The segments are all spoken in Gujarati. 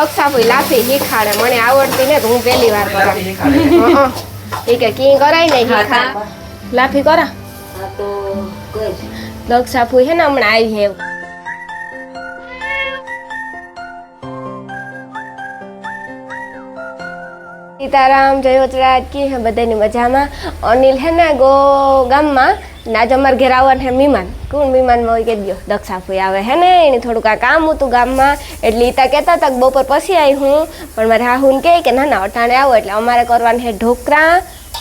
દક્ષા ભાઈ લાફી શીખાડે મને આવડતી ને તો હું પહેલી વાર કરા એ કે કી કરાય ને શીખા લાફી કરા તો કઈ દક્ષા ભાઈ હે ને હમણાં આવી હે સીતારામ જય વચરાજ કી હે બધાની મજામાં અનિલ હે ને ગો ગામમાં નાજ અમાર ઘેર આવવાનું હે મહેમાન કોણ મહેમાનમાં હોય કે દો દક્ષા ફૂઈ આવે હે ને એને થોડુંક આ કામ હતું ગામમાં એટલે ઈ તા કહેતા હતા કે બપોર પછી આવી હું પણ મારે હાહુન કહે કે ના ના અટાણે આવો એટલે અમારે કરવાનું હે ઢોકળા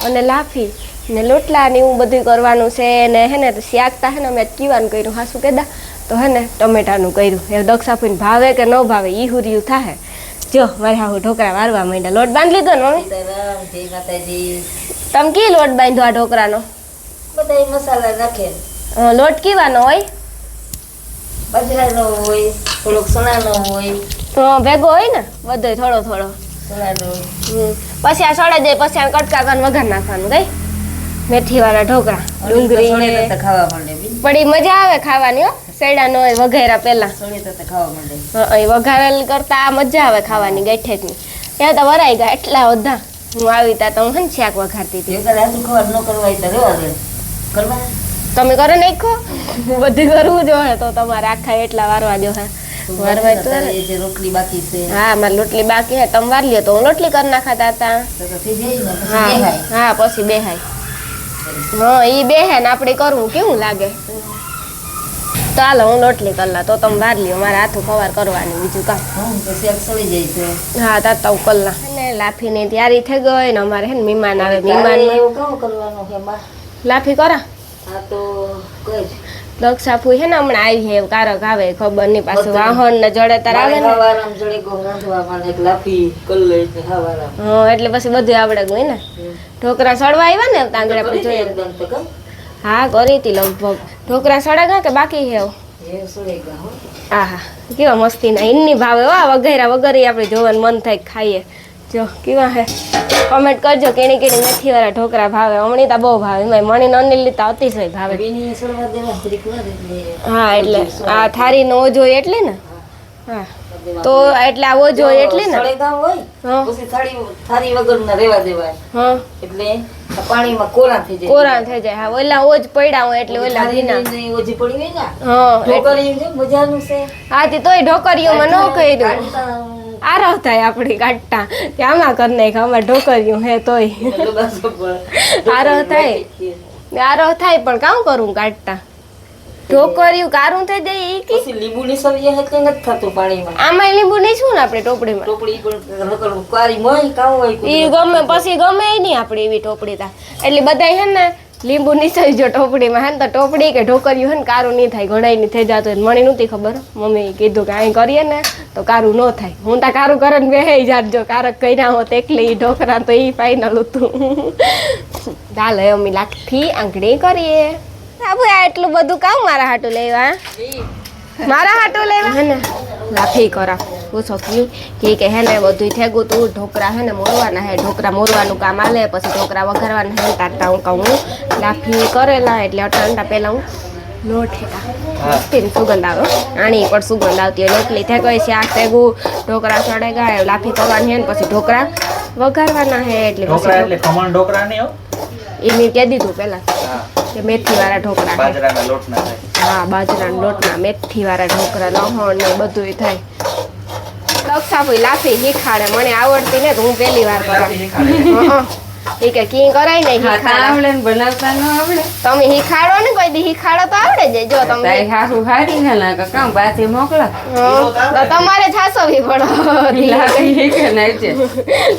અને લાફી ને લોટલા ને એવું બધું કરવાનું છે ને હે ને શાકતા હે ને અમે કીવાનું કર્યું હાસું કેદા તો હે ને ટમેટાનું કર્યું એ દક્ષા ફૂઈને ભાવે કે ન ભાવે ઈ હુર્યું થાય જો મારે હાહુ ઢોકળા વારવા માંડ્યા લોટ બાંધી લીધો ને મમ્મી સીતારામ જય માતાજી તમે કી લોટ બાંધ્યો આ ઢોકળાનો બધા મસાલા નાખે લોટ કીવાનો હોય બાજરાનો હોય થોડોક સણાનો હોય ભેગો હોય ને બધો થોડો થોડો સણાનો પછી આ સળે દે પછી આ કટકા કરીને વઘાર નાખવાનું ગઈ મેથી વાળા ઢોકળા ડુંગળી તો ખાવા માંડે પડી મજા આવે ખાવાની હો સેડા નો હોય વઘાર્યા પેલા સોળી તો ખાવા માંડે વઘારેલ કરતા આ મજા આવે ખાવાની ગઠેકની ત્યાં તો વરાઈ ગયા એટલા બધા હું આવી તા તો હું હે ને શાક વઘારતી હતી ખબર ન કરવા તો રેવા દે કરવા તમે કરો નાખો બધું કરવું જોઈએ તો તમારે આખા એટલા વારવા જો હે વારવા તો જે રોટલી બાકી છે હા મારે લોટલી બાકી હે તમે વાર લ્યો તો હું લોટલી કરી નાખાતા હતા તો થઈ જાય ને હા પછી બેહાય હા ઈ બેહે ને આપણે કરવું કેવું લાગે તો હાલો હું લોટલી કરલા તો તમે વાર લ્યો મારે હાથું ખવાર કરવાની બીજું કામ શાક સળી જાય છે હા તાતા હું કલ્લા ને લાફીની તૈયારી થઈ ગઈ ને અમારે હે ને મહેમાન આવે મહેમાન એવું કામ કરવાનું છે માં લાફી કરા હા તો કઈ દક્ષા ફૂઈ હે ને હમણાં આવી હે કારક આવે ખબર નહીં પાછું વાહન ને જડે તાર આવે ને હવારામ જડે ગો રાંધવા માં એક લાફી કલ્લે છે હવારામ હા એટલે પછી બધું આવડે ગયું ને ઢોકરા સડવા આવ્યા ને તાંગડા પર જોઈએ એકદમ તો કમ હા કરી હતી લગભગ ઢોકરા સડા ગયા કે બાકી હે એ સળી ગયા હો આહા કેવા મસ્તી ના ઇન્ની ભાવે વા વગેરે વગેરે આપણે જોવાનું મન થાય ખાઈએ જો કેવા હે કમેન્ટ કરજો કેણી કેણી મેથી વાળા ઢોકરા ભાવે હમણી તો બહુ ભાવે એમાં મણી નોની લીધા અતિશય ભાવે બેની સળવા દેવા ત્રિક વાર એટલે હા એટલે આ થારી નો ઓજો એટલે ને હા તો એટલે આ ઓજો એટલે ને સળે ગામ હોય હા પછી થારી વગર ના રેવા દેવાય હા એટલે પાણીમાં કોરા થઈ જાય કોરા થઈ જાય હા ઓલા ઓજ પડ્યા હોય એટલે ઓલા ભીના ઓજી પડી ગઈ ને હા ઢોકળી જો મજાનું છે હા તે તોય ઢોકરીઓમાં ન કર્યું આરો થાય આપડી કાઢતા કે આમાં કરી નાખ આમાં ઢોકર્યું હે તોય આરો થાય પણ કામ કરું કાઢતા ઢોકર્યું કારું થઈ જાય ઈ કે પછી લીંબુની સબ્જી એટલે નથી થતું પાણીમાં આમાં લીંબુ નહીં શું ને આપણે ટોપડીમાં ટોપડી પણ રકડ કારી મોય કામ હોય ઈ ગમે પછી ગમે નહીં આપણે એવી ટોપડી તા એટલે બધાય હે ને લીંબુ નીચે જો ટોપડીમાં હે ને તો ટોપડી કે ઢોકર્યું હે ને કારું નહીં થાય ઘડાઈ નહીં થઈ જતું મને નહોતી ખબર મમ્મીએ કીધું કે અહીં કરીએ ને તો કારું ન થાય હું તા કારું કરે ને બેહી જાત જો કારક કર્યા હોત એકલી ઈ ઢોકરા તો ઈ ફાઇનલ હતું ચાલો અમે લાખી આંગળી કરીએ આબુ આ એટલું બધું કામ મારા હાટું લેવા મારા હાટું લેવા હે ને લાફી કરા પૂછો કે હે ને બધું થેગું તું ઢોકરા હે ને મોરવાના હે ઢોકરા મોરવાનું કામ આલે પછી ઢોકરા વઘારવાના હે તારતા હું કહું લાફી કરેલા એટલે અટાંટા પહેલા હું લોટ મસ્તીની સુગંધ આવે આણી પણ સુગંધ આવતી હોય લોટલી થઈ ગઈ શાક થેગું ઢોકરા ચડે ગયા લાફી કરવાની હે ને પછી ઢોકરા વઘારવાના હે એટલે એટલે ખમણ ઢોકરા નહીં હો એ મેં કહી દીધું પેલા કે મેથી વાળા ઢોકળા બાજરાના લોટના થાય હા બાજરાના લોટના મેથી વાળા ઢોકળા લહણ ને બધું થાય દક્ષા ભાઈ લાફી શીખાડે મને આવડતી ને તો હું પહેલી વાર કરા એ કે કી કરાય ને આવડે ને બનાવતા ન આવડે તમે શીખાડો ને કોઈ દી શીખાડો તો આવડે જ જો તમે હાસુ હારી ના લાગે કામ પાછી મોકલા તો તમારે છાસવી પડો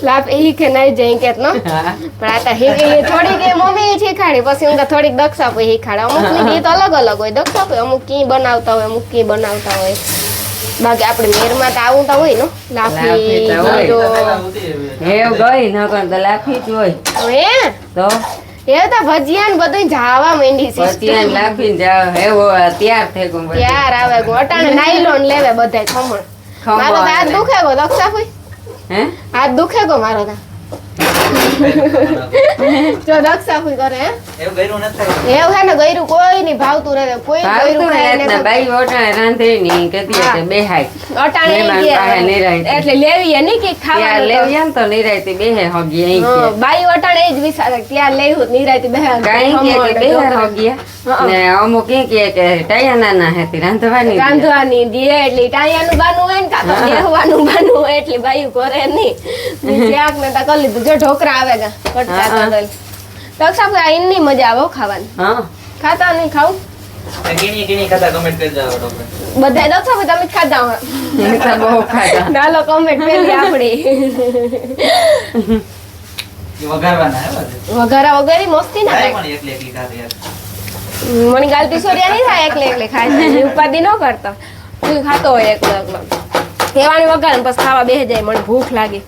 લાફી શીખે નહીં જઈ કે નો પણ આ તો થોડીક એ મમ્મી શીખાડી પછી હું થોડીક દક્ષા ભાઈ શીખાડે અમુક ની રીત અલગ અલગ હોય દક્ષા ભાઈ અમુક કી બનાવતા હોય અમુક કી બનાવતા હોય બાકી આપણે મેરમાં તો આવું તો હોય ને લાફી જો હેવ ગઈ ન કર તો લાફી જ હોય હે તો એ તો ભજીયા ને બધું જાવા માંડી છે ભજીયા લાફી જાવ હેવ તૈયાર થઈ ગયું ત્યાર આવે ગો અટાણે નાયલોન લેવે બધાય ખમણ મારો તો હાથ દુખે ગો દક્ષા ભાઈ હે હાથ દુખે ગો મારો તો જો દક્ષાફી કરે હે એવું ગયરું નથી થાય. એવું હે ને ગયરું કોઈ નહીં ભાવતું રહે કોઈ ગયરું ભાવતું ખાય ને ને એટલે બાઈ ઓટાણે રાંધે ની કહેતી હા. કે બેહાય અટાણે મહેમાન ઈ કે પાસે નિરાંતે. એટલે લેવી હે નહીં કે ત્યાં ખાવાનું તો. લેવી ને તો નિરાયતે બેહે હગી અહીં હા, કે બાઈ અટાણે ઈ જ વિચારે કે ત્યાં લેવું નિરાયતી બેહાડ કાંઈ કે બેહાર હગ્યા ને અમુક ઈ કે ટાયા નાના હતી રાંધવાની જ. રાંધવાની દે એટલે ટાયાનું બાનું હોય ને કાં તો બેહવાનું બાનું હોય એટલે બાયું કરે નહીં શાક ને તા કરી લીધું જો ઢોકરા આવે ગા કટકા હા. તળેલ દક્ષાફી આ ઈનની મજા આવે હો ખાવાની હા ખાતા નહીં ખાવું ગીણી ખાતા કમેન્ટ કરી જાવ ડોક્ટર. બધાય દક્ષાફી તમે જ ખાતા હો એ તો બહુ ખાતા નાલો કમેન્ટ પેલી આપડી એ વઘારવાના હે બધે. વઘારા વગેરે મસ્તી ના થાય થાય પણ એકલી એકલી ખાતી યાર. મને ગાલતી સોરિયા નહીં થાય એકલે એકલે ખાય છે ઉપાધિ ન કરતા તું ખાતો હોય એકલો એકલો કેવાની વઘાર પછી ખાવા બેસી જાય મને ભૂખ લાગે